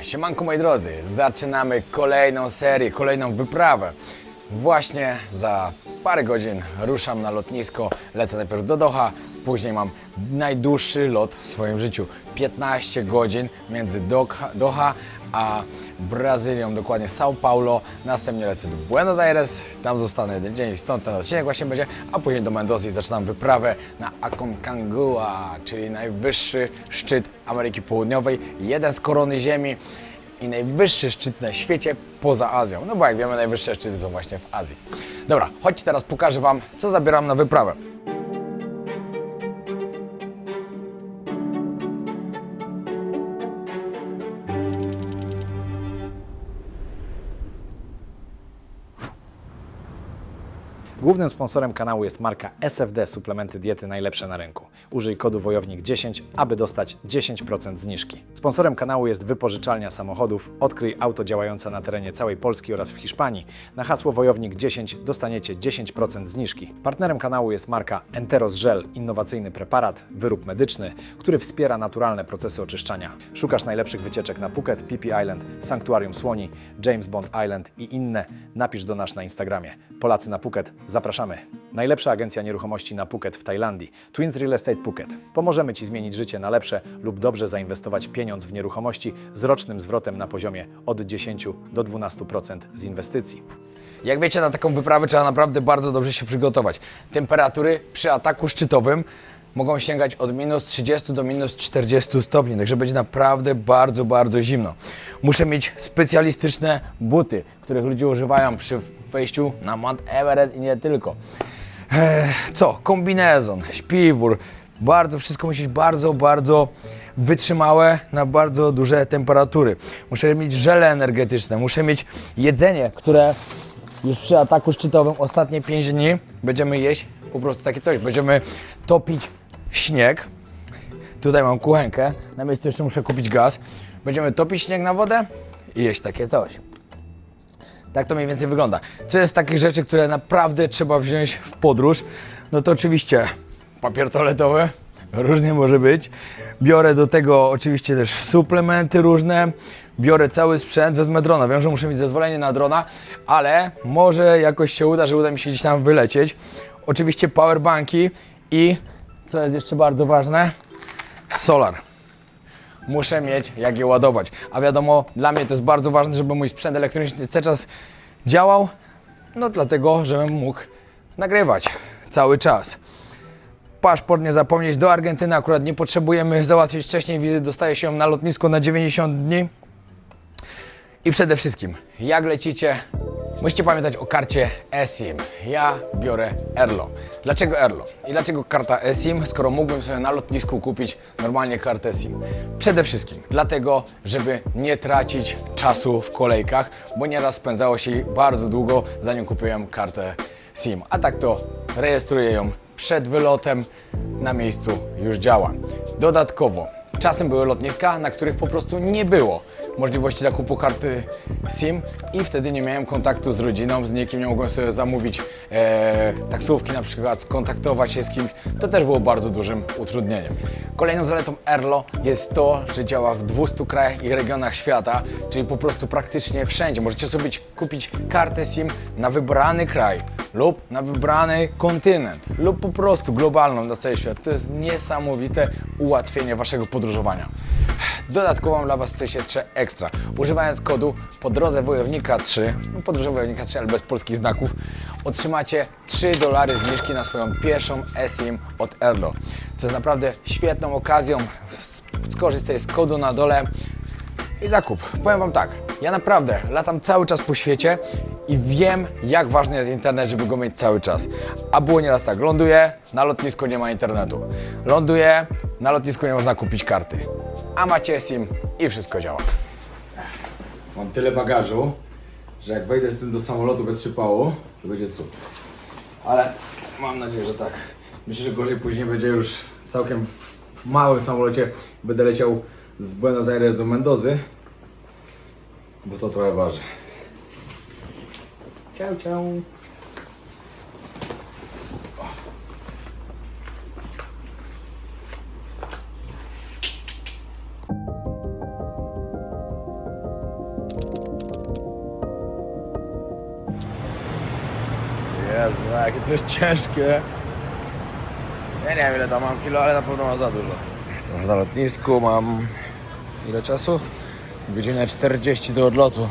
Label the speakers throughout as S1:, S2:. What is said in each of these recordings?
S1: Siemanko moi drodzy, zaczynamy kolejną serię, kolejną wyprawę. Właśnie za parę godzin ruszam na lotnisko, lecę najpierw do Doha, później mam najdłuższy lot w swoim życiu. 15 godzin między Doha a Brazylią, dokładnie São Paulo. Następnie lecę do Buenos Aires, tam zostanę jeden dzień, stąd ten odcinek właśnie będzie, a później do Mendozy i zaczynam wyprawę na Aconcagua, czyli najwyższy szczyt Ameryki Południowej, jeden z korony Ziemi i najwyższy szczyt na świecie poza Azją. No bo jak wiemy, najwyższe szczyty są właśnie w Azji. Dobra, chodźcie teraz pokażę Wam, co zabieram na wyprawę. Głównym sponsorem kanału jest marka SFD Suplementy Diety najlepsze na rynku. Użyj kodu wojownik 10, aby dostać 10% zniżki. Sponsorem kanału jest wypożyczalnia samochodów. Odkryj auto działające na terenie całej Polski oraz w Hiszpanii. Na hasło wojownik 10 dostaniecie 10% zniżki. Partnerem kanału jest marka Enteros Gel, innowacyjny preparat, wyrób medyczny, który wspiera naturalne procesy oczyszczania. Szukasz najlepszych wycieczek na Phuket, Phi Phi Island, Sanktuarium Słoni, James Bond Island i inne? Napisz do nas na Instagramie. Polacy na Phuket, zapraszamy. Najlepsza agencja nieruchomości na Phuket w Tajlandii. Twins Real Estate Phuket. Pomożemy Ci zmienić życie na lepsze lub dobrze zainwestować pieniądz w nieruchomości z rocznym zwrotem na poziomie od 10 do 12% z inwestycji. Jak wiecie, na taką wyprawę trzeba naprawdę bardzo dobrze się przygotować. Temperatury przy ataku szczytowym mogą sięgać od minus 30 do minus 40 stopni, także będzie naprawdę bardzo, bardzo zimno. Muszę mieć specjalistyczne buty, których ludzie używają przy wejściu na Mount Everest i nie tylko. Kombinezon, śpiwór, wszystko musi być bardzo wytrzymałe na bardzo duże temperatury. Muszę mieć żele energetyczne, muszę mieć jedzenie, które już przy ataku szczytowym ostatnie 5 dni będziemy jeść po prostu takie coś. Będziemy topić śnieg. Tutaj mam kuchenkę, na miejscu jeszcze muszę kupić gaz. Będziemy topić śnieg na wodę i jeść takie coś. Tak to mniej więcej wygląda. Co jest z takich rzeczy, które naprawdę trzeba wziąć w podróż? No to oczywiście papier toaletowy, różnie może być. Biorę do tego oczywiście też suplementy różne. Biorę cały sprzęt, wezmę drona. Wiem, że muszę mieć zezwolenie na drona, ale może jakoś się uda, że uda mi się gdzieś tam wylecieć. Oczywiście powerbanki i, co jest jeszcze bardzo ważne, solar. Muszę mieć jak je ładować. A wiadomo, dla mnie to jest bardzo ważne, żeby mój sprzęt elektroniczny cały czas działał. No dlatego, żebym mógł nagrywać cały czas. Paszport nie zapomnieć, do Argentyny akurat nie potrzebujemy załatwić wcześniej wizy, dostaje się ją na lotnisko na 90 dni. I przede wszystkim, jak lecicie, musicie pamiętać o karcie eSIM. Ja biorę Airlo. Dlaczego Airlo? I dlaczego karta eSIM, skoro mógłbym sobie na lotnisku kupić normalnie kartę SIM? Przede wszystkim dlatego, żeby nie tracić czasu w kolejkach, bo nieraz spędzało się bardzo długo, zanim kupiłem kartę SIM. A tak to rejestruję ją przed wylotem, na miejscu już działa. Dodatkowo, czasem były lotniska, na których po prostu nie było możliwości zakupu karty SIM i wtedy nie miałem kontaktu z rodziną, z nikim, nie mogłem sobie zamówić taksówki na przykład, skontaktować się z kimś. To też było bardzo dużym utrudnieniem. Kolejną zaletą Airlo jest to, że działa w 200 krajach i regionach świata, czyli po prostu praktycznie wszędzie. Możecie sobie kupić kartę SIM na wybrany kraj lub na wybrany kontynent lub po prostu globalną na cały świat. To jest niesamowite ułatwienie Waszego podróżowania. Dodatkowo mam dla Was coś jeszcze ekstra. Używając kodu po drodze wojownika 3, podróże wojownika 3, ale bez polskich znaków, otrzymacie $3 zniżki na swoją pierwszą eSIM od Airlo. Co jest naprawdę świetną okazją. Skorzystaj z kodu na dole i zakup. Powiem Wam tak, ja naprawdę latam cały czas po świecie i wiem, jak ważny jest internet, żeby go mieć cały czas. A było nieraz tak, ląduję, na lotnisku nie ma internetu. Ląduję, na lotnisku nie można kupić karty. A macie SIM i wszystko działa. Mam tyle bagażu, że jak wejdę z tym do samolotu bez przypału, to będzie cud. Ale mam nadzieję, że tak. Myślę, że gorzej później będzie już całkiem w małym samolocie. Będę leciał z Buenos Aires do Mendozy, bo to trochę waży. Ciao, ciao. Jezu, no jakie to jest ciężkie. Ja nie wiem ile tam mam kilo, ale na pewno mam za dużo. Jestem już na lotnisku, mam... Ile czasu? Godzinę 40 do odlotu.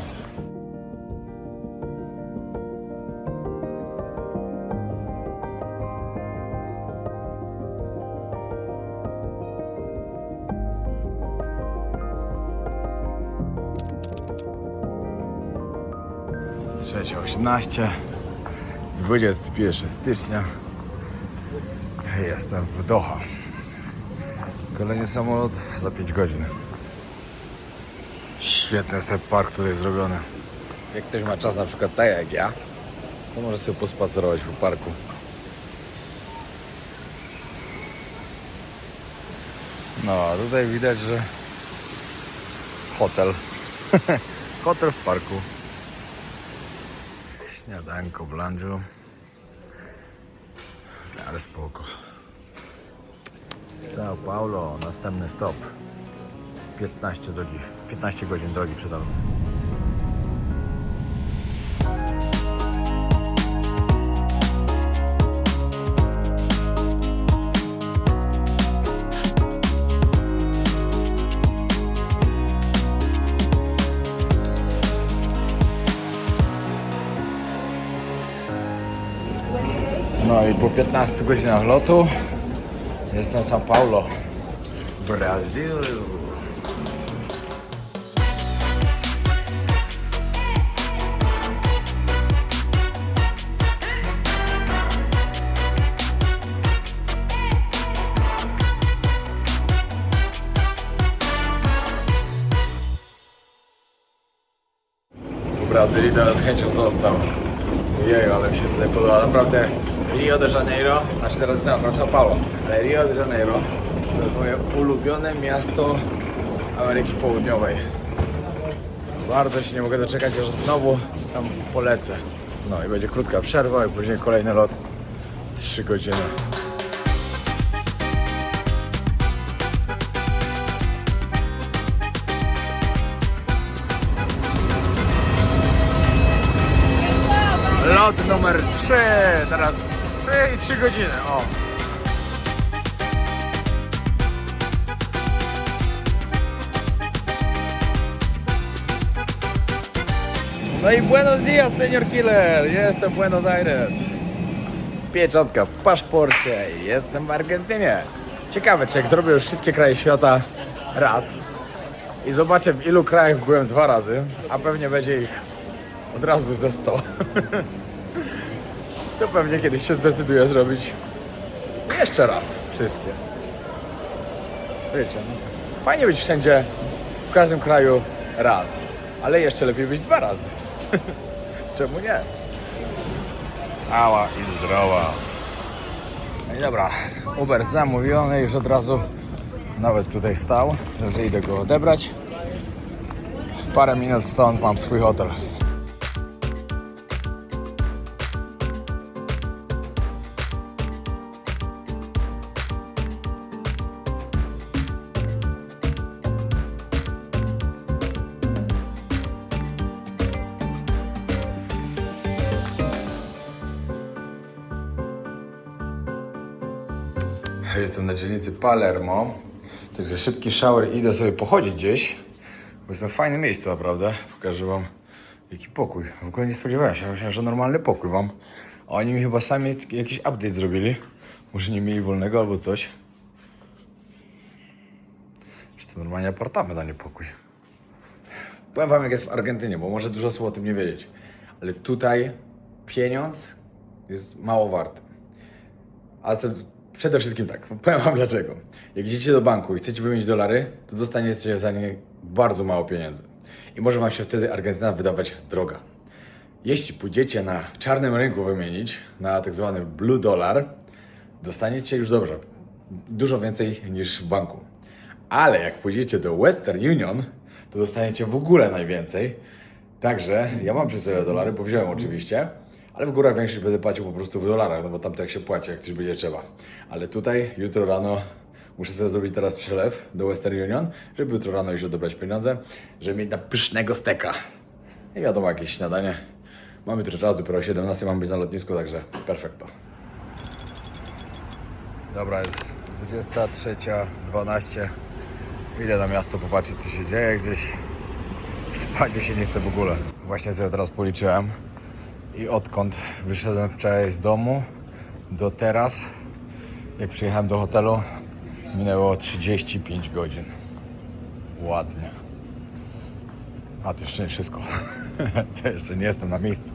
S1: Trzecia 18, 21 stycznia. Jestem w Doha. Kolejny samolot za 5 godzin. Świetny jest ten park tutaj zrobiony. Jak ktoś ma czas na przykład tak jak ja, to może sobie pospacerować po parku. No a tutaj widać, że hotel. Hotel w parku. Śniadanko w lunchu. Ale spoko. São Paulo, następny stop. 15 godzin drogi przede mną. No i po 15 godzinach lotu jestem w São Paulo, Brazyl. W Brazylii teraz z chęcią został. Jeju, ale mi się tutaj podoba. Naprawdę Rio de Janeiro, znaczy teraz jestem na São Paulo, ale Rio de Janeiro to jest moje ulubione miasto Ameryki Południowej. Bardzo się nie mogę doczekać, aż znowu tam polecę. No i będzie krótka przerwa i później kolejny lot 3 godziny. Lot numer 3, teraz 3 i 3 godziny, o. No i buenos dias, señor Killer, jestem w Buenos Aires. Pieczątka w paszporcie, jestem w Argentynie. Ciekawe, czy jak zrobię już wszystkie kraje świata raz i zobaczę w ilu krajach byłem 2 razy, a pewnie będzie ich od razu ze 100. To pewnie kiedyś się zdecyduję zrobić jeszcze raz wszystkie. Wiecie, no, fajnie być wszędzie, w każdym kraju raz, ale jeszcze lepiej być 2 razy. Czemu nie? Cała i zdrowa. No i dobra, Uber zamówiony, już od razu nawet tutaj stał, także idę go odebrać. Parę minut stąd mam swój hotel. Jestem na dzielnicy Palermo, także szybki shower i idę sobie pochodzić gdzieś, bo jestem w fajnym miejscu naprawdę. Pokażę wam jaki pokój. W ogóle nie spodziewałem się, myślałem, że normalny pokój mam. A oni mi chyba sami jakiś update zrobili. Może nie mieli wolnego albo coś. Że to normalnie apartament, a nie pokój. Powiem wam jak jest w Argentynie, bo może dużo osób o tym nie wiedzieć. Ale tutaj pieniądz jest mało warty. Ale przede wszystkim tak, powiem wam dlaczego. Jak idziecie do banku i chcecie wymienić dolary, to dostaniecie za nie bardzo mało pieniędzy. I może wam się wtedy Argentyna wydawać droga. Jeśli pójdziecie na czarnym rynku wymienić, na tak zwany blue dollar, dostaniecie już dobrze, dużo więcej niż w banku. Ale jak pójdziecie do Western Union, to dostaniecie w ogóle najwięcej. Także ja mam przy sobie dolary, bo wziąłem oczywiście, ale w górach większość będę płacił po prostu w dolarach, no bo tam tak się płaci, jak coś będzie trzeba. Ale tutaj jutro rano muszę sobie zrobić teraz przelew do Western Union, żeby jutro rano iść odebrać pieniądze, żeby mieć na pysznego steka. I wiadomo, jakieś śniadanie. Mamy trochę czas, dopiero o 17 mam być na lotnisku, także perfekto. Dobra, jest 23:12. Idę na miasto popatrzeć, co się dzieje gdzieś. Spać mi się nie chce w ogóle. Właśnie sobie teraz policzyłem i odkąd wyszedłem wczoraj z domu do teraz, jak przyjechałem do hotelu, minęło 35 godzin. Ładnie. A to jeszcze nie wszystko. To jeszcze nie jestem na miejscu.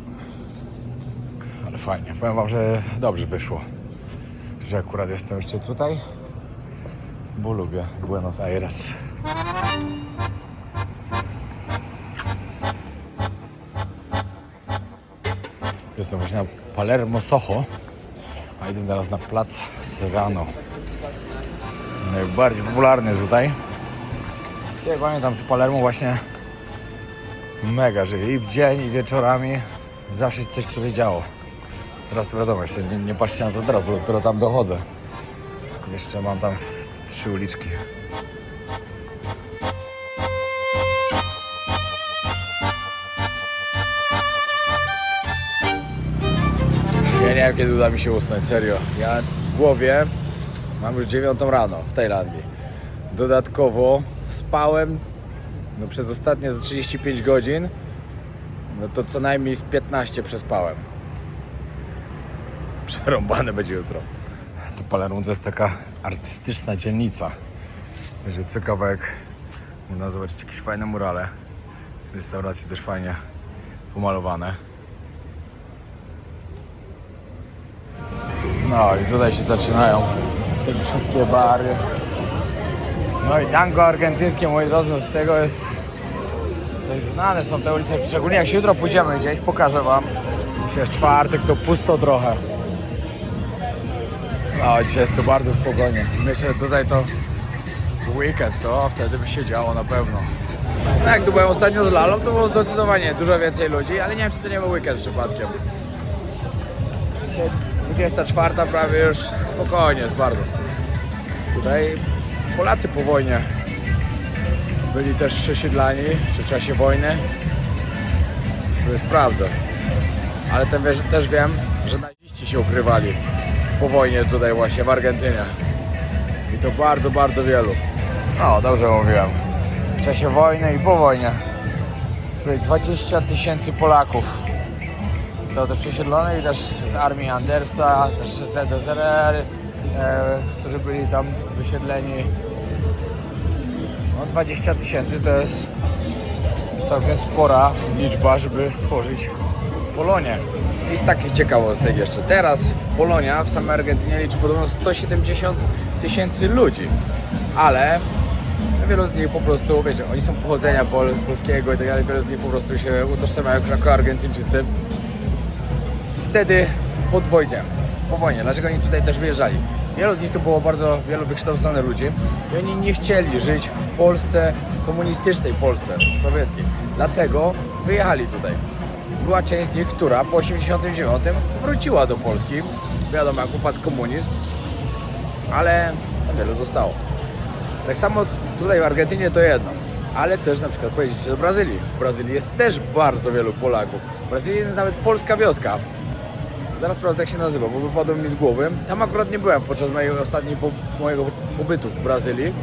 S1: Ale fajnie. Powiem wam, że dobrze wyszło, że akurat jestem jeszcze tutaj, bo lubię Buenos Aires. Jestem właśnie na Palermo Soho, a idę teraz na plac Serrano. Najbardziej popularny tutaj. Ja pamiętam, że Palermo właśnie mega żyje i w dzień, i wieczorami zawsze coś się działo. Teraz to wiadomo, jeszcze nie patrzcie na to teraz, bo dopiero tam dochodzę. Jeszcze mam tam 3 uliczki. Ja nie wiem, kiedy uda mi się usnąć, serio. Ja w głowie mam już 9 rano w Tajlandii. Dodatkowo spałem przez ostatnie 35 godzin, to co najmniej z 15 przespałem. Przerąbane będzie jutro. To Palermo to jest taka artystyczna dzielnica, że co kawałek można zobaczyć jakieś fajne murale. Restauracje też fajnie pomalowane. No i tutaj się zaczynają te wszystkie bary. No i tango argentyńskie, moi drodzy, z tego jest znane są te ulice, szczególnie jak się jutro pójdziemy gdzieś, pokażę wam. Dzisiaj jest czwartek, to pusto trochę. No dzisiaj jest to bardzo spokojnie. Myślę, że tutaj to weekend, to wtedy by się działo na pewno. No jak tu byłem ostatnio z Lalą, to było zdecydowanie dużo więcej ludzi, ale nie wiem, czy to nie był weekend przypadkiem. Dzisiaj 24 prawie już spokojnie jest bardzo. Tutaj Polacy po wojnie byli też przesiedlani, czy w czasie wojny. To sprawdzę. Ale też wiem, że naziści się ukrywali po wojnie tutaj właśnie w Argentynie. I to bardzo, bardzo wielu. No, dobrze mówiłem. W czasie wojny i po wojnie. Tutaj 20 000 Polaków zostało też przesiedlonych i też z armii Andersa, też z ZSRR, którzy byli tam wysiedleni. No 20 000 to jest całkiem spora liczba, żeby stworzyć Polonię. I z takich ciekawostek jeszcze. Teraz Polonia w samej Argentynie liczy podobno 170 000 ludzi, ale wielu z nich po prostu, wiecie, oni są pochodzenia polskiego i tak dalej, wielu z nich po prostu się utożsamiają jako Argentyńczycy. Wtedy po wojnie, dlaczego oni tutaj też wyjeżdżali? Wielu z nich to było bardzo wielu wykształconych ludzi i oni nie chcieli żyć w Polsce komunistycznej, Polsce sowieckiej. Dlatego wyjechali tutaj. Była część z nich, która po 1989 wróciła do Polski. Wiadomo, jak upadł komunizm, ale wielu zostało. Tak samo tutaj w Argentynie to jedno, ale też na przykład pojedziecie do Brazylii. W Brazylii jest też bardzo wielu Polaków. W Brazylii jest nawet polska wioska. Zaraz sprawdzę, jak się nazywa, bo wypadło mi z głowy. Tam akurat nie byłem podczas mojego pobytu w Brazylii,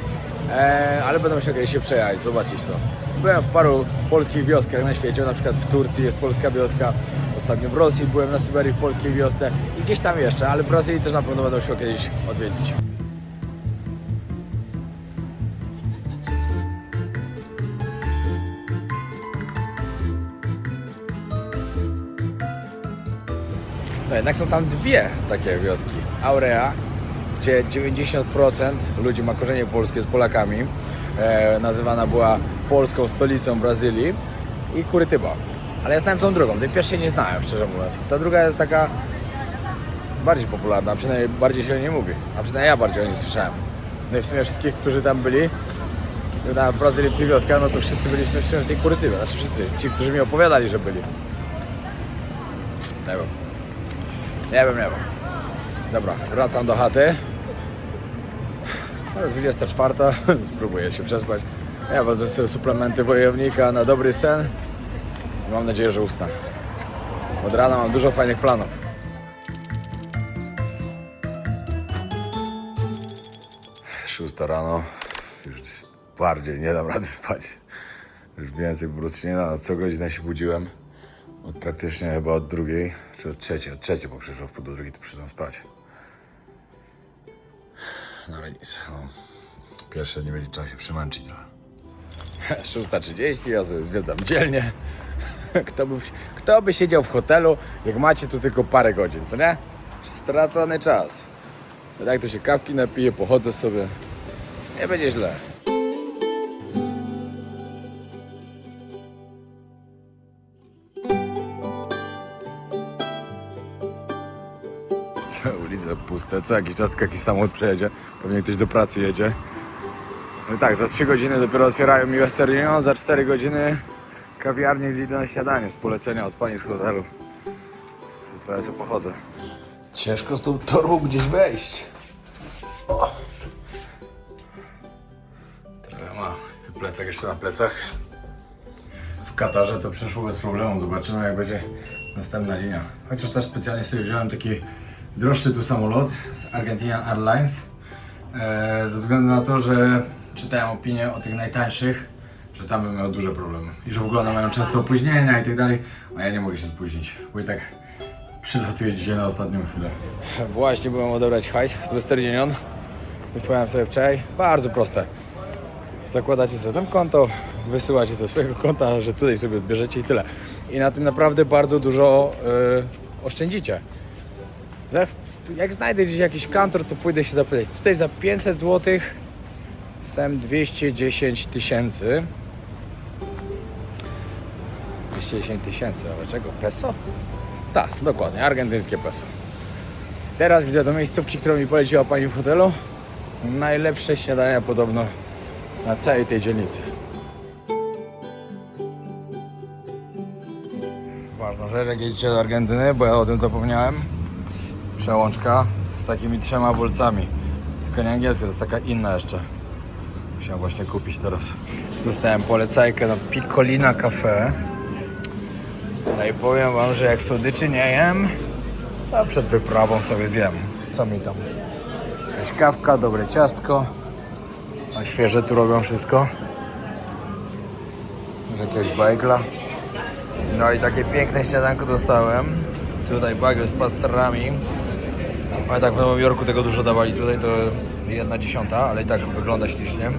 S1: ale będę musiał kiedyś się przejechać, zobaczyć to. Byłem w paru polskich wioskach na świecie, na przykład w Turcji jest polska wioska, ostatnio w Rosji byłem na Syberii w polskiej wiosce i gdzieś tam jeszcze, ale w Brazylii też na pewno będę musiał kiedyś odwiedzić. No jednak są tam dwie takie wioski. Aurea, gdzie 90% ludzi ma korzenie polskie z Polakami. Nazywana była polską stolicą Brazylii. I Kurytyba. Ale ja znałem tą drugą. Tej pierwszej nie znałem, szczerze mówiąc. Ta druga jest taka bardziej popularna, przynajmniej bardziej się o niej mówi. A przynajmniej ja bardziej o niej słyszałem. No i w sumie wszystkich, którzy tam byli na Brazylii w tej wioskach, no to wszyscy byli w tej Kurytybie. Znaczy wszyscy, ci, którzy mi opowiadali, że byli. Nie wiem. Dobra, wracam do chaty. To jest 24, spróbuję się przespać. Ja wezmę sobie suplementy wojownika na dobry sen. Mam nadzieję, że usnę. Od rana mam dużo fajnych planów. Szósta rano, już bardziej nie dam rady spać. Już więcej po prostu nie da. Co godzinę się budziłem. Praktycznie chyba od drugiej, czy od trzeciej, bo przyszło w pół do drugiej, to przyszedłem spać. No ale nic, no. Pierwsze nie będzie trzeba się przemęczyć trochę. 6:30, ja sobie zwiedzam dzielnie. Kto by siedział w hotelu, jak macie tu tylko parę godzin, co nie? Stracony czas. Tak to się kawki napiję, pochodzę sobie. Nie będzie źle. Ulice puste, co jakiś czas jakiś samochód przejedzie, pewnie ktoś do pracy jedzie. No i tak, za 3 godziny dopiero otwierają mi Western Union, za 4 godziny kawiarnie, gdzie idę na śniadanie z polecenia od pani z hotelu. To trochę sobie pochodzę. Ciężko z tą torbą gdzieś wejść. O. Trochę ma plecak jeszcze na plecach. W Katarze to przeszło bez problemu, zobaczymy jak będzie następna linia. Chociaż też specjalnie sobie wziąłem taki droższy tu samolot z Argentinian Airlines. Ze względu na to, że czytałem opinie o tych najtańszych, że tam bym miał duże problemy. I że w ogóle one mają często opóźnienia i tak dalej, a ja nie mogę się spóźnić, bo i tak przylatuję dzisiaj na ostatnią chwilę. Właśnie byłem odebrać hajs z Western Union. Wysłałem sobie wczoraj. Bardzo proste. Zakładacie sobie tam konto, wysyłacie ze swojego konta, że tutaj sobie odbierzecie i tyle. I na tym naprawdę bardzo dużo oszczędzicie. Jak znajdę gdzieś jakiś kantor, to pójdę się zapytać. Tutaj za 500 zł stałem 210 tysięcy. 210 tysięcy, ale czego? Peso? Tak, dokładnie, argentyńskie peso. Teraz idę do miejscówki, którą mi poleciła pani w hotelu. Najlepsze śniadania podobno na całej tej dzielnicy. Ważna rzecz, jak jedziecie do Argentyny, bo ja o tym zapomniałem. Przełączka z takimi 3 bolcami. Tylko nie angielskie, to jest taka inna jeszcze. Musiałem właśnie kupić teraz. Dostałem polecajkę na Piccolina Cafe. No i powiem wam, że jak słodyczy nie jem, to przed wyprawą sobie zjem. Co mi tam? Jakaś kawka, dobre ciastko. A świeże tu robią wszystko. Może jakiegoś bajgla. No i takie piękne śniadanko dostałem. Tutaj bagel z pastrami. Ale tak w Nowym Jorku tego dużo dawali. Tutaj to 1/10, ale i tak wygląda ślicznie.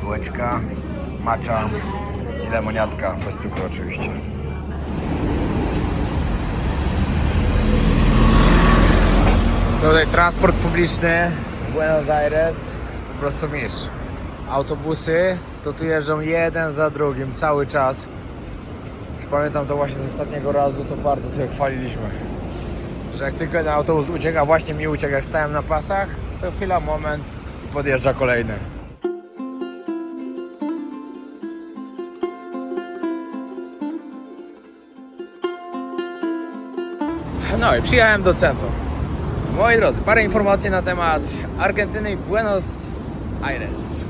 S1: Bułeczka, matcha i lemoniatka, bez cukru oczywiście. Tutaj transport publiczny Buenos Aires, po prostu mistrz. Autobusy to tu jeżdżą jeden za drugim cały czas. Już pamiętam to właśnie z ostatniego razu, to bardzo sobie chwaliliśmy. Że jak tylko ten autobus ucieka, właśnie mi uciekł, jak stałem na pasach, to chwila, moment i podjeżdża kolejny. No i przyjechałem do centrum. Moi drodzy, parę informacji na temat Argentyny i Buenos Aires.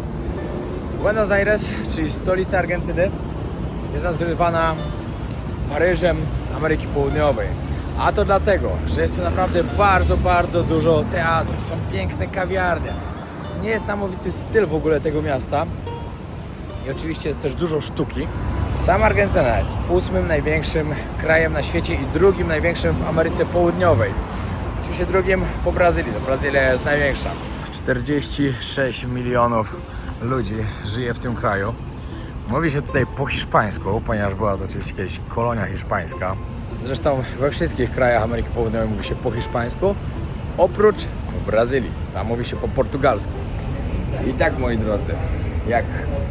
S1: Buenos Aires, czyli stolica Argentyny, jest nazywana Paryżem Ameryki Południowej. A to dlatego, że jest tu naprawdę bardzo, bardzo dużo teatrów, są piękne kawiarnie. Niesamowity styl w ogóle tego miasta. I oczywiście jest też dużo sztuki. Sama Argentyna jest 8. największym krajem na świecie i 2. największym w Ameryce Południowej. Oczywiście 2. po Brazylii, to Brazylia jest największa. 46 milionów ludzi żyje w tym kraju. Mówi się tutaj po hiszpańsku, ponieważ była to oczywiście kiedyś kolonia hiszpańska. Zresztą we wszystkich krajach Ameryki Południowej mówi się po hiszpańsku, oprócz Brazylii, tam mówi się po portugalsku. I tak, moi drodzy, jak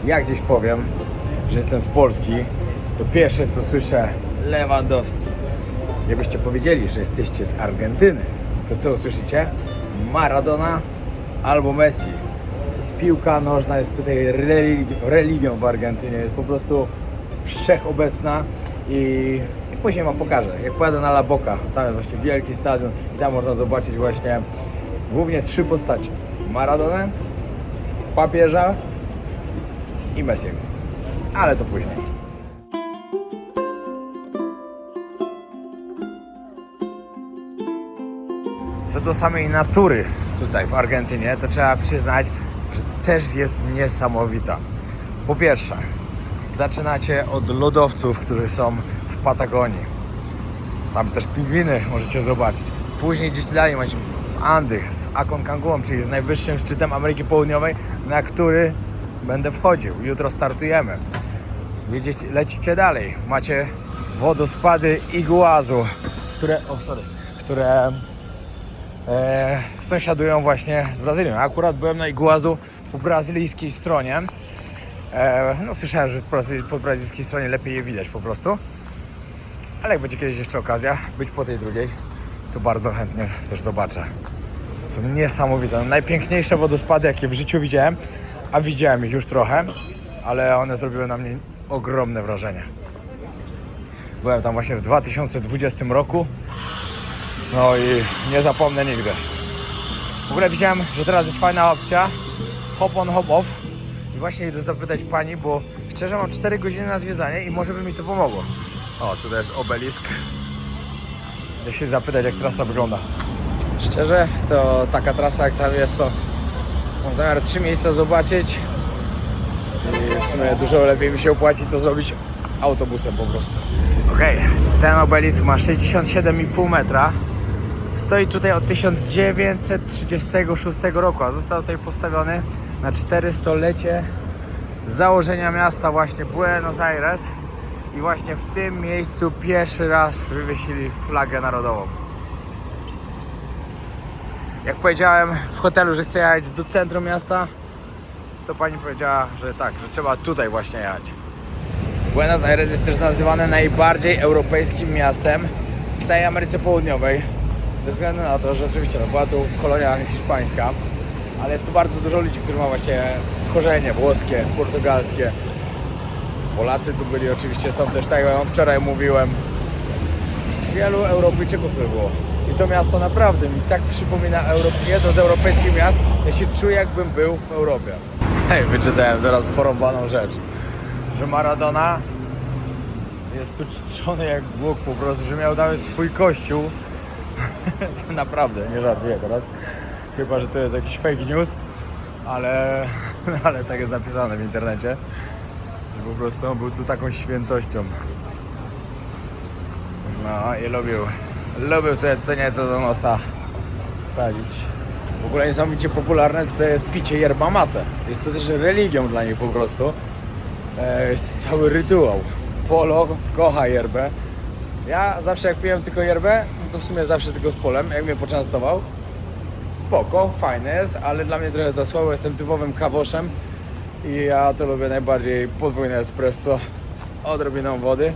S1: ja gdzieś powiem, że jestem z Polski, to pierwsze co słyszę, Lewandowski. Jakbyście powiedzieli, że jesteście z Argentyny, to co usłyszycie? Maradona albo Messi. Piłka nożna jest tutaj religią w Argentynie, jest po prostu wszechobecna i później wam pokażę. Jak pojadę na La Boca, tam jest właśnie wielki stadion i tam można zobaczyć właśnie głównie 3 postacie. Maradonę, papieża i Messiego. Ale to później. do samej natury tutaj w Argentynie, to trzeba przyznać, że też jest niesamowita. Po pierwsze, zaczynacie od lodowców, które są w Patagonii. Tam też pingwiny możecie zobaczyć. Później gdzieś dalej macie Andy z Aconcaguą, czyli z najwyższym szczytem Ameryki Południowej, na który będę wchodził. Jutro startujemy. Lecicie dalej. Macie wodospady Iguazu, które sąsiadują właśnie z Brazylią. Akurat byłem na Iguazu po brazylijskiej stronie. No słyszałem, że po brazylijskiej stronie lepiej je widać po prostu. Ale jak będzie kiedyś jeszcze okazja być po tej drugiej, to bardzo chętnie też zobaczę. Są niesamowite. Najpiękniejsze wodospady, jakie w życiu widziałem, a widziałem ich już trochę, ale one zrobiły na mnie ogromne wrażenie. Byłem tam właśnie w 2020 roku, no i nie zapomnę nigdy. W ogóle widziałem, że teraz jest fajna opcja hop on, hop off i właśnie idę zapytać pani, bo szczerze mam 4 godziny na zwiedzanie i może by mi to pomogło. O, tutaj jest obelisk. Idę się zapytać, jak trasa wygląda. Szczerze, to taka trasa, jak tam jest, to mam zamiar 3 miejsca zobaczyć i w sumie dużo lepiej mi się opłaci to zrobić autobusem po prostu. Okej, ten obelisk ma 67,5 metra. Stoi tutaj od 1936 roku, a został tutaj postawiony na 400-lecie założenia miasta właśnie Buenos Aires. I właśnie w tym miejscu pierwszy raz wywiesili flagę narodową. Jak powiedziałem w hotelu, że chcę jechać do centrum miasta, to pani powiedziała, że tak, że trzeba tutaj właśnie jechać. Buenos Aires jest też nazywane najbardziej europejskim miastem w całej Ameryce Południowej. Ze względu na to, że oczywiście była tu kolonia hiszpańska, ale jest tu bardzo dużo ludzi, którzy mają właśnie korzenie włoskie, portugalskie. Polacy tu byli oczywiście, są też, tak jak wam wczoraj mówiłem, wielu Europejczyków tu było. I to miasto naprawdę mi tak przypomina jedno z europejskich miast. Ja się czuję, jakbym był w Europie. Hej, wyczytałem teraz porąbaną rzecz, że Maradona jest tu czczony jak Bóg po prostu, że miał nawet swój kościół. To naprawdę, nie żartuję teraz. Chyba, że to jest jakiś fake news, ale tak jest napisane w internecie. Po prostu on był tu taką świętością. No i lubił sobie co nieco do nosa wsadzić. W ogóle niesamowicie popularne tutaj jest picie yerba mate. Jest to też religią dla nich po prostu. Jest to cały rytuał. Polo kocha yerbę. Ja zawsze jak piłem tylko yerbę, to w sumie zawsze tylko z Polem, jak mnie poczęstował. Spoko, fajne jest, ale dla mnie trochę za słabo, jestem typowym kawoszem. I ja to lubię najbardziej podwójne espresso z odrobiną wody.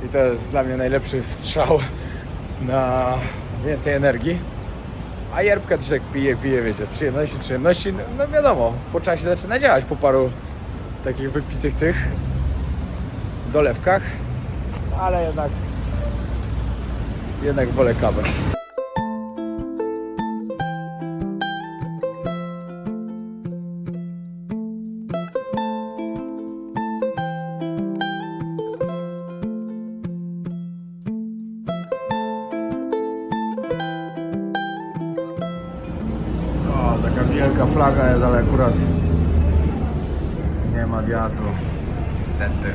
S1: I to jest dla mnie najlepszy strzał na więcej energii. A yerbkę też tak piję, wiecie, z przyjemności, no wiadomo, po czasie zaczyna działać, po paru takich wypitych tych dolewkach. Ale jednak wolę kawę. Taka wielka flaga jest, ale akurat nie ma wiatru, niestety.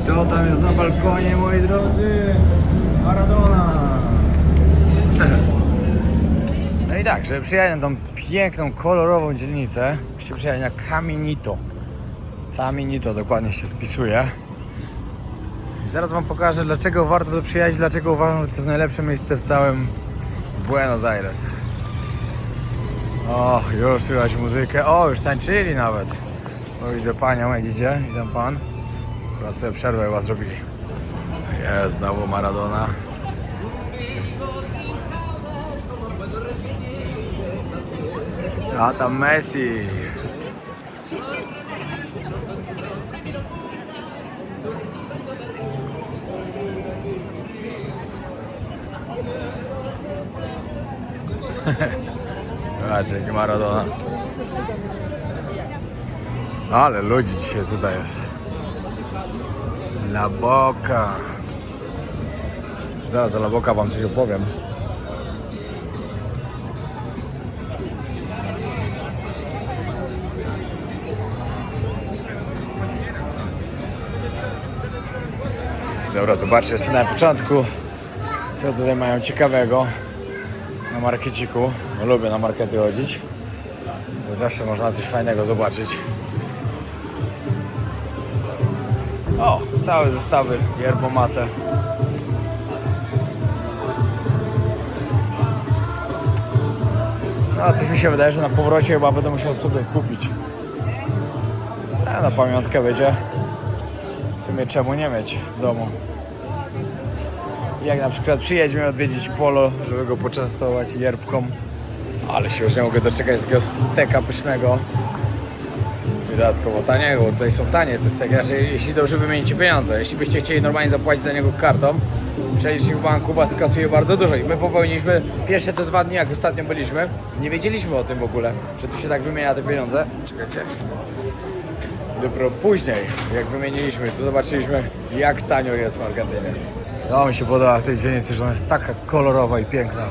S1: Kto tam jest na balkonie, moi drodzy? Maradona! No i tak, żeby przyjechać na tą piękną, kolorową dzielnicę, musicie przyjechać na Caminito. Caminito dokładnie się wpisuje. I zaraz wam pokażę, dlaczego warto tu przyjechać, dlaczego uważam, że to jest najlepsze miejsce w całym Buenos Aires. O, już słychać muzykę. O, już tańczyli nawet. O, widzę panią, jak idzie, i tam pan. Teraz sobie przerwę chyba zrobili. Jest znowu Maradona. A tam Messi. Zobaczcie, jaki Maradona. Ale ludzi dzisiaj tutaj jest. La Boca. Zaraz o La Boca wam coś opowiem. Dobra, zobaczcie jeszcze na początku, co tutaj mają ciekawego na markeciku. No, lubię na markety chodzić, bo zawsze można coś fajnego zobaczyć. O, całe zestawy yerba mate. No, coś mi się wydaje, że na powrocie chyba będę musiał sobie kupić. A na pamiątkę będzie. W sumie czemu nie mieć w domu. Jak na przykład przyjedźmy odwiedzić Polo, żeby go poczęstować yerbką. Ale się już nie mogę doczekać takiego steka pysznego. Dodatkowo taniego, bo tutaj są tanie te steki, jeśli dobrze wymienicie pieniądze. Jeśli byście chcieli normalnie zapłacić za niego kartą, przelicznik w banku was skasuje bardzo dużo. I my popełniliśmy pierwsze te 2 dni, jak ostatnio byliśmy, nie wiedzieliśmy o tym w ogóle, że tu się tak wymienia te pieniądze. Czekajcie. Dopiero później, jak wymieniliśmy, to zobaczyliśmy, jak tanio jest w Argentynie. To mi się podoba w tej dzielnicy, że ona jest taka kolorowa i piękna.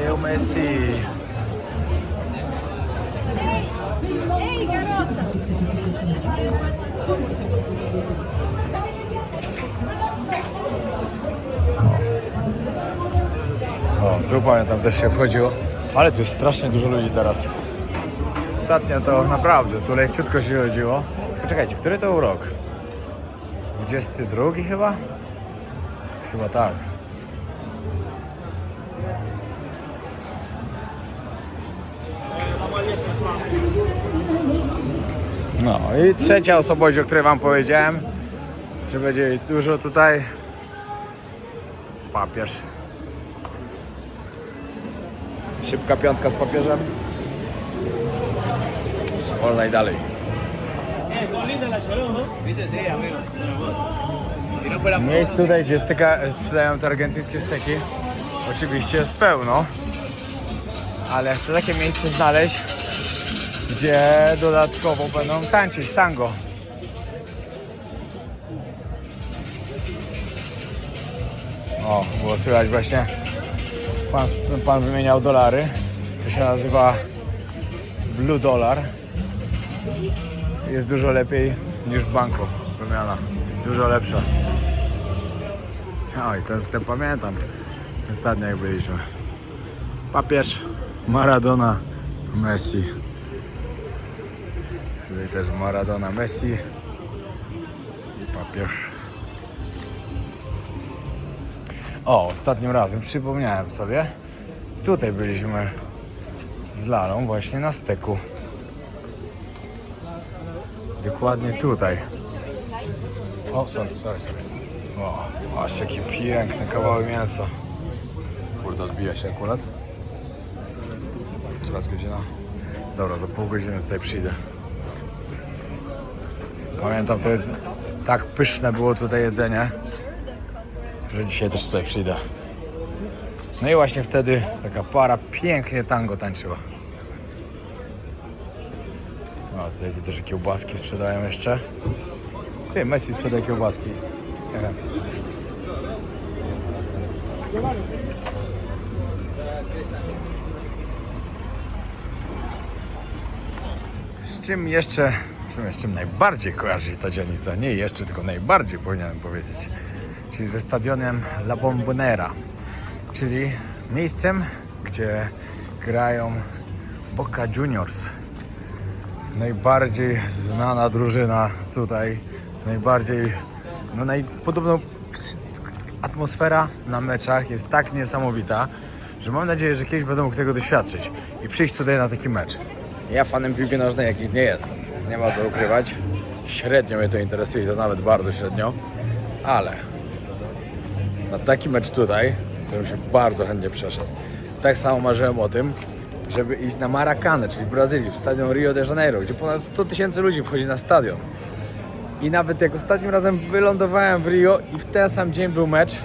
S1: Leo Messi.
S2: Ei, garota!
S1: O, tu pamiętam też się wchodziło, ale tu jest strasznie dużo ludzi teraz. Ostatnio to naprawdę, tu leciutko się chodziło. Tylko czekajcie, który to był rok? 22 chyba? Chyba tak. No i trzecia osobowość, o której wam powiedziałem, że będzie dużo tutaj. Papież. Szybka piątka z papieżem. Można i dalej. Miejsc tutaj, gdzie sprzedają te argentyńskie steki, oczywiście jest pełno, ale chcę takie miejsce znaleźć, gdzie dodatkowo będą tańczyć tango. O, było słychać właśnie, pan wymieniał dolary, to się nazywa Blue Dollar. Jest dużo lepiej niż w banku wymiana, dużo lepsza. O, i ten sklep pamiętam, ostatnio jak byliśmy. Papież, Maradona, Messi. Tutaj też Maradona, Messi i papież. O, ostatnim razem przypomniałem sobie, tutaj byliśmy z Lalą właśnie na steku. Dokładnie tutaj. O, sorry. O, patrzcie, jaki piękny kawały mięsa. Kurde, odbija się akurat. Teraz godzina. Dobra, za pół godziny tutaj przyjdę. Pamiętam, to jest tak pyszne było tutaj jedzenie, że dzisiaj też tutaj przyjdę. No i właśnie wtedy taka para pięknie tango tańczyła. O, tutaj widzę, że kiełbaski sprzedają jeszcze. Ty, Messi sprzedaje kiełbaski. Z czym jeszcze, w sumie z czym najbardziej kojarzy się ta dzielnica, nie jeszcze, tylko najbardziej powinienem powiedzieć, czyli ze stadionem La Bombonera, czyli miejscem, gdzie grają Boca Juniors. Najbardziej znana drużyna tutaj, najbardziej, podobno atmosfera na meczach jest tak niesamowita, że mam nadzieję, że kiedyś będę mógł tego doświadczyć i przyjść tutaj na taki mecz. Ja fanem piłki nożnej jakiś nie jestem, nie ma co ukrywać. Średnio mnie to interesuje, to nawet bardzo średnio, ale na taki mecz tutaj to bym się bardzo chętnie przeszedł. Tak samo marzyłem o tym, żeby iść na Maracanã, czyli w Brazylii, w stadion Rio de Janeiro, gdzie ponad 100 000 ludzi wchodzi na stadion. I nawet jak ostatnim razem wylądowałem w Rio i w ten sam dzień był mecz,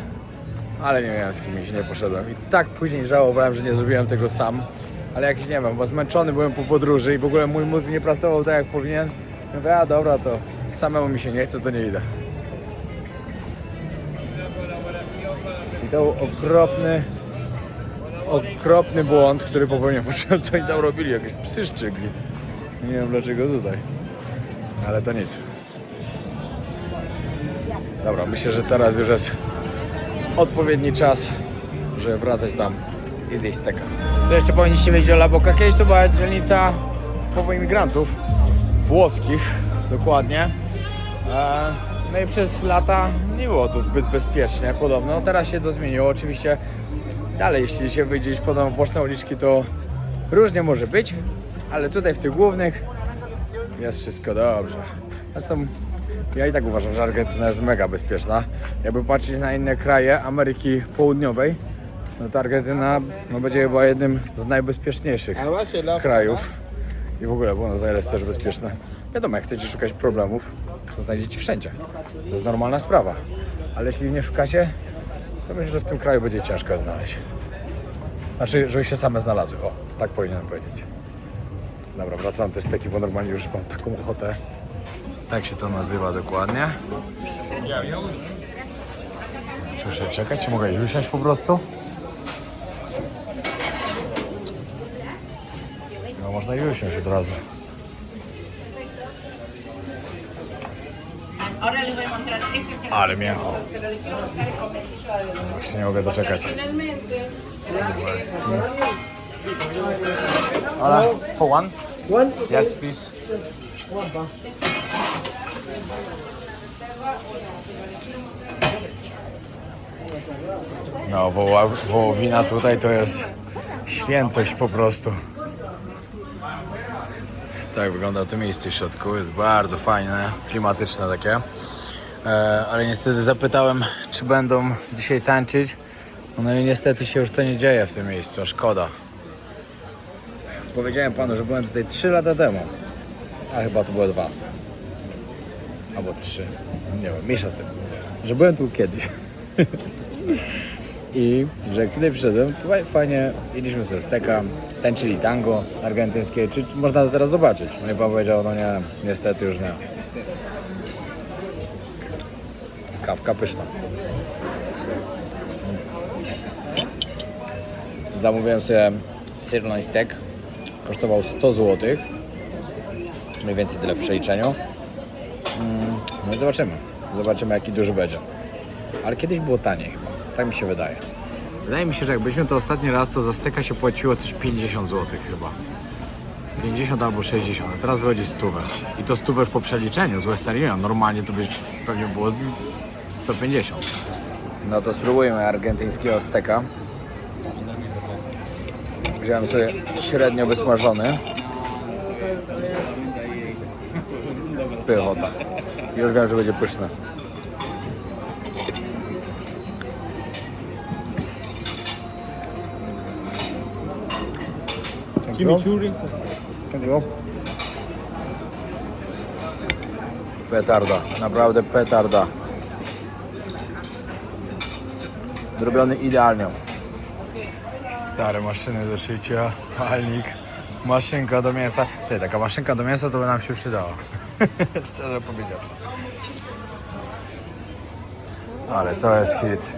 S1: ale nie miałem z kim iść, nie poszedłem. I tak później żałowałem, że nie zrobiłem tego sam. Ale jakiś, nie wiem, bo zmęczony byłem po podróży i w ogóle mój mózg nie pracował tak jak powinien. Mówię, a dobra, to samemu mi się nie chce, to nie idę. I to był okropny błąd, który popełniłem. Patrzyłem, co oni tam robili, jakieś psy szczygli. Nie wiem dlaczego tutaj, ale to nic. Dobra, myślę, że teraz już jest odpowiedni czas, żeby wracać tam i zjeść steka. Co jeszcze powinniście wiedzieć o La Boca? Kiedyś to była dzielnica imigrantów włoskich, dokładnie. No i przez lata nie było to zbyt bezpiecznie, podobno. Teraz się to zmieniło. Oczywiście dalej, jeśli się wyjdzie gdzieś po boczne uliczki, to różnie może być, ale tutaj w tych głównych jest wszystko dobrze. Zresztą ja i tak uważam, że Argentyna jest mega bezpieczna. Jakby patrzeć na inne kraje Ameryki Południowej, no to Argentyna będzie chyba jednym z najbezpieczniejszych krajów. I w ogóle Buenos Aires też bezpieczne. Wiadomo, jak chcecie szukać problemów, to znajdziecie wszędzie. To jest normalna sprawa. Ale jeśli nie szukacie, to myślę, że w tym kraju będzie ciężko znaleźć. Znaczy, żeby się same znalazły. O, tak powinienem powiedzieć. Dobra, wracam te steki, bo normalnie już mam taką ochotę. Tak się to nazywa dokładnie. Muszę czekać, czy mogę już usiąść po prostu? No można i usiąść od razu. Ale mięcho. Właśnie nie mogę doczekać. Hola, for one?
S3: One?
S1: Yes, please. No, wołowina tutaj to jest świętość po prostu. Tak wygląda to miejsce w środku, jest bardzo fajne, klimatyczne takie. Ale niestety zapytałem, czy będą dzisiaj tańczyć. No i niestety się już to nie dzieje w tym miejscu, a szkoda. Powiedziałem panu, że byłem tutaj 3 lata temu, a chyba to było 2 albo 3, nie wiem, mniejsza z tym, że byłem tu kiedyś. I że jak tutaj przyszedłem, to fajnie, jedliśmy sobie steka, tańczyli tango argentyńskie, czy można to teraz zobaczyć? No i pan powiedział, no nie, niestety już nie. Kawka pyszna. Zamówiłem sobie sirloin steak, kosztował 100 zł, mniej więcej tyle w przeliczeniu. No i zobaczymy jaki duży będzie. Ale kiedyś było taniej chyba, tak mi się wydaje. Wydaje mi się, że jak byliśmy to ostatni raz, to za steka się płaciło coś 50 zł chyba. 50 albo 60, a teraz wychodzi 100. I to 100 już po przeliczeniu z Western Union. Normalnie to być pewnie było 150. No to spróbujmy argentyńskiego steka. Wziąłem sobie średnio wysmażony. Pychota. Już wiem, że będzie pyszne.
S3: Chimichurri.
S1: Petarda, naprawdę petarda. Zrobiony idealnie. Stare maszyny do szycia, palnik, maszynka do mięsa. Taka maszynka do mięsa to by nam się przydała. Szczerze powiedziawszy. Ale to jest hit.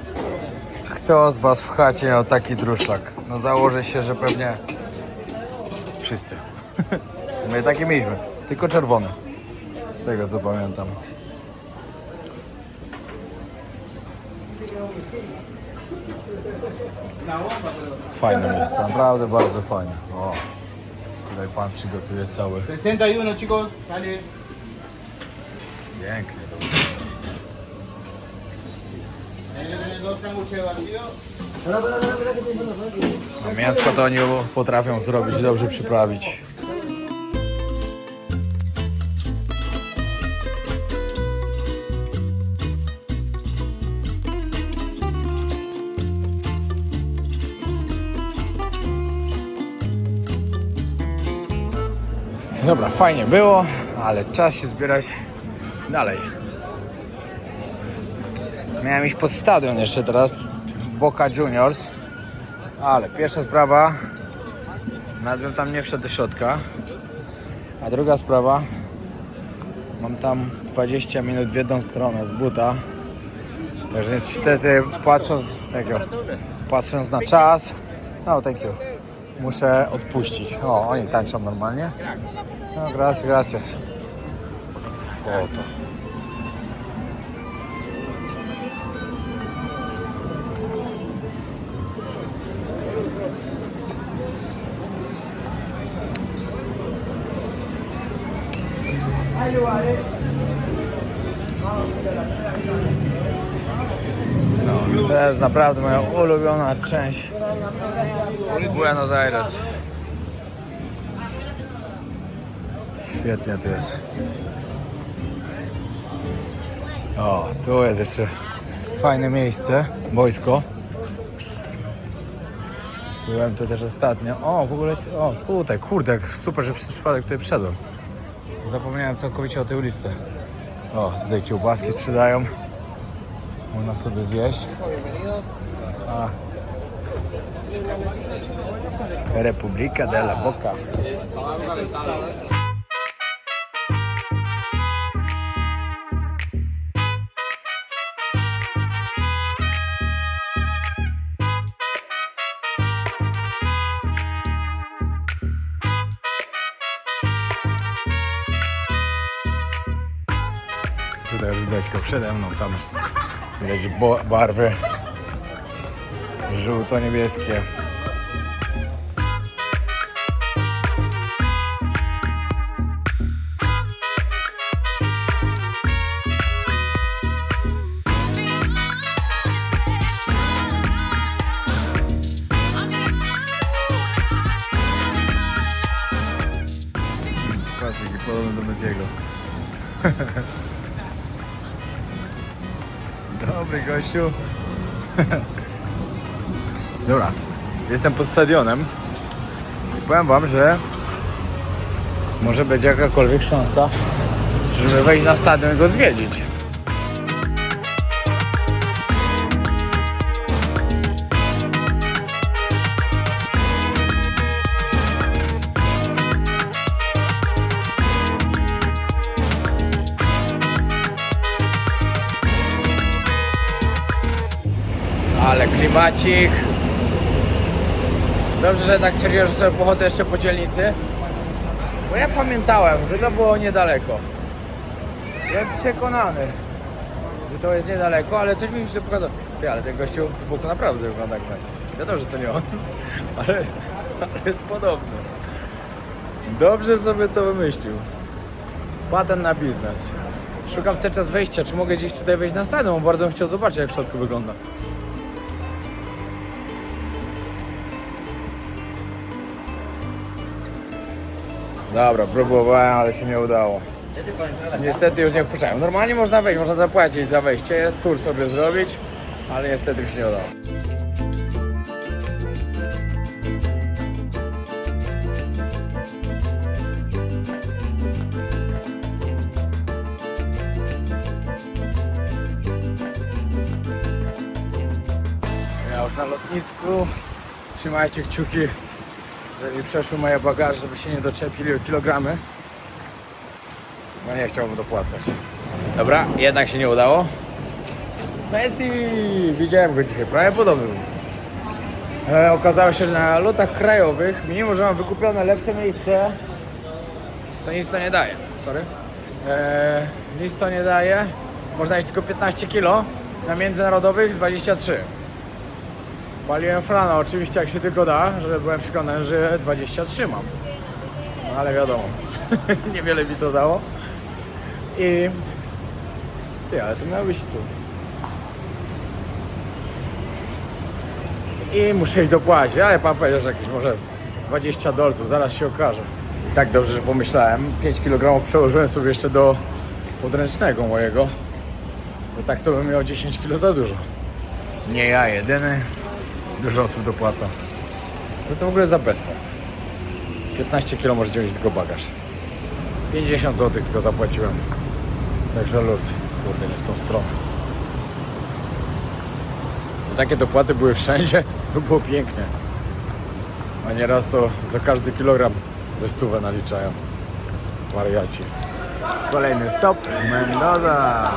S1: Kto z was w chacie miał taki druszlak? No założę się, że pewnie wszyscy. My takie mieliśmy, tylko czerwony. Z tego co pamiętam. Fajne miejsce, naprawdę bardzo fajne. O, tutaj pan przygotuje cały.
S3: 61 chicos, dale.
S1: Pięknie.
S3: Dos sándwiches vacíos.
S1: A mięsko to oni potrafią zrobić, dobrze przyprawić. Dobra, fajnie było, ale czas się zbierać dalej. Miałem iść pod stadion jeszcze teraz, Boca Juniors, ale pierwsza sprawa, nawet bym tam nie wszedł do środka, a druga sprawa, mam tam 20 minut w jedną stronę z buta, także niestety patrząc na czas, no thank you, muszę odpuścić. O, oni tańczą normalnie. No, gracias. Foto. No, to jest naprawdę moja ulubiona część Buenos Aires. Świetnie tu jest. O, tu jest jeszcze fajne miejsce, boisko. Byłem tu też ostatnio. O, w ogóle jest, o tutaj, kurde, super, że przez przypadek tutaj przyszedłem. Zapomniałem całkowicie o tej uliczce. O, tutaj kiełbaski sprzedają. Można sobie zjeść. A. República de la Boca. Tutaj już widać go przede mną, tam widać barwy żółto-niebieskie. Patrz, jaki podobny do Messiego. Dobry gościu. Dobra, jestem pod stadionem i powiem wam, że może będzie jakakolwiek szansa, żeby wejść na stadion i go zwiedzić. Ale klimacik. Dobrze, że tak stwierdziłem, że sobie pochodzę jeszcze po dzielnicy. Bo ja pamiętałem, że to było niedaleko. Byłem przekonany, że to jest niedaleko, ale coś mi się pokazało. Ty, ale ten gościu z boku naprawdę wygląda jak Messi. Wiadomo, że to nie on, ale jest podobny. Dobrze sobie to wymyślił. Patent na biznes. Szukam cały czas wejścia, czy mogę gdzieś tutaj wejść na stadion, bo bardzo bym chciał zobaczyć, jak w środku wygląda. Dobra, próbowałem, ale się nie udało. Niestety już nie wpuszczają. Normalnie można wejść, można zapłacić za wejście, tour sobie zrobić, ale niestety już się nie udało. Ja już na lotnisku. Trzymajcie kciuki, żeby przeszły moje bagaże, żeby się nie doczepili o kilogramy. No nie chciałbym dopłacać. Dobra, jednak się nie udało. Messi! Widziałem go dzisiaj, prawie podobny był. Okazało się, że na lotach krajowych, mimo że mam wykupione lepsze miejsce, to nic to nie daje. Sorry. Nic to nie daje. Można iść tylko 15 kg, na międzynarodowych 23. Paliłem frana oczywiście jak się tylko da, że byłem przekonany, że 23 mam. No ale wiadomo, niewiele mi to dało. I... Ty, ale to miało być tu. I muszę iść dopłacić, ale pan powiedział, że jakieś może $20, zaraz się okaże. I tak dobrze, że pomyślałem, 5 kg przełożyłem sobie jeszcze do podręcznego mojego, bo tak to bym miał 10 kg za dużo. Nie ja jedyny, dużo osób dopłaca. Co to w ogóle za bezsens? 15 kg może wziąć tylko bagaż. 50 zł tylko zapłaciłem. Także luz. Kurde, nie w tą stronę. Takie dopłaty były wszędzie, to było pięknie. A nieraz to za każdy kilogram ze 100 naliczają. Wariaci. Kolejny stop. Mendoza.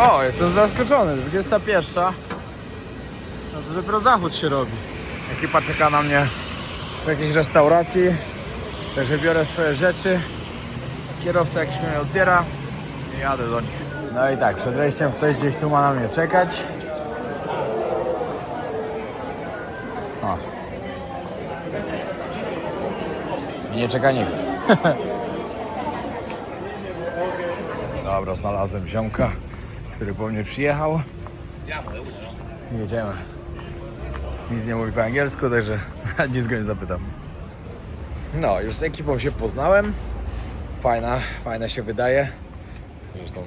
S1: O, jestem zaskoczony, 21. No to dopiero zachód się robi. Ekipa czeka na mnie w jakiejś restauracji. Także biorę swoje rzeczy. Kierowca jakiś mnie odbiera i jadę do nich. No i tak, przed wejściem ktoś gdzieś tu ma na mnie czekać. O. I nie czeka nikt. Dobra, znalazłem ziomka, który po mnie przyjechał. Jedziemy. Nic nie mówi po angielsku, także nic go nie zapytam. No, już z ekipą się poznałem. Fajna się wydaje. Zresztą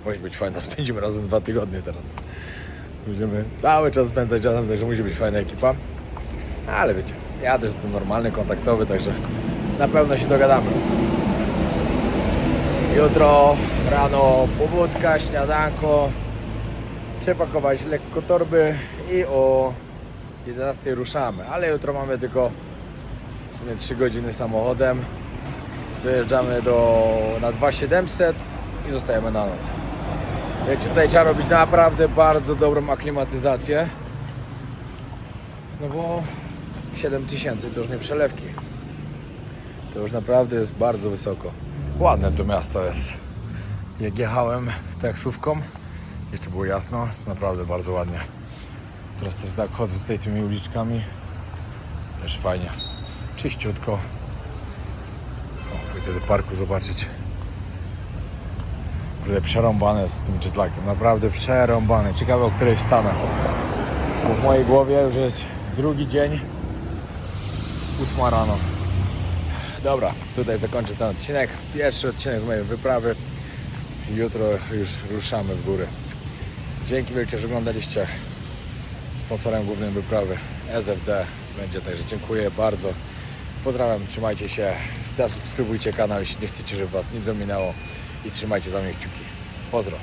S1: musi być fajna, spędzimy razem 2 tygodnie teraz. Będziemy cały czas spędzać razem, także musi być fajna ekipa. Ale wiecie, ja też jestem normalny, kontaktowy, także na pewno się dogadamy. Jutro rano pobudka, śniadanko, przepakować lekko torby i o 11 ruszamy. Ale jutro mamy tylko w sumie 3 godziny samochodem. Dojeżdżamy na 2700 i zostajemy na noc. Wiecie, tutaj trzeba robić naprawdę bardzo dobrą aklimatyzację. No bo 7000 to już nie przelewki. To już naprawdę jest bardzo wysoko. Ładne to miasto jest. Jak jechałem taksówką, jeszcze było jasno, to naprawdę bardzo ładnie. Teraz też tak chodzę tutaj tymi uliczkami. Też fajnie. Czyściutko. O, pójdę do parku zobaczyć. Kurde, przerąbane z tym jetlagiem. Naprawdę przerąbane. Ciekawe, o której wstanę. Bo w mojej głowie już jest drugi dzień. 8 rano. Dobra, tutaj zakończę ten odcinek. Pierwszy odcinek z mojej wyprawy. Jutro już ruszamy w górę. Dzięki wielkie, że oglądaliście. Sponsorem głównym wyprawy SFD będzie, także dziękuję bardzo. Pozdrawiam, trzymajcie się. Zasubskrybujcie kanał, jeśli nie chcecie, żeby was nic ominęło. I trzymajcie za mnie kciuki. Pozdro.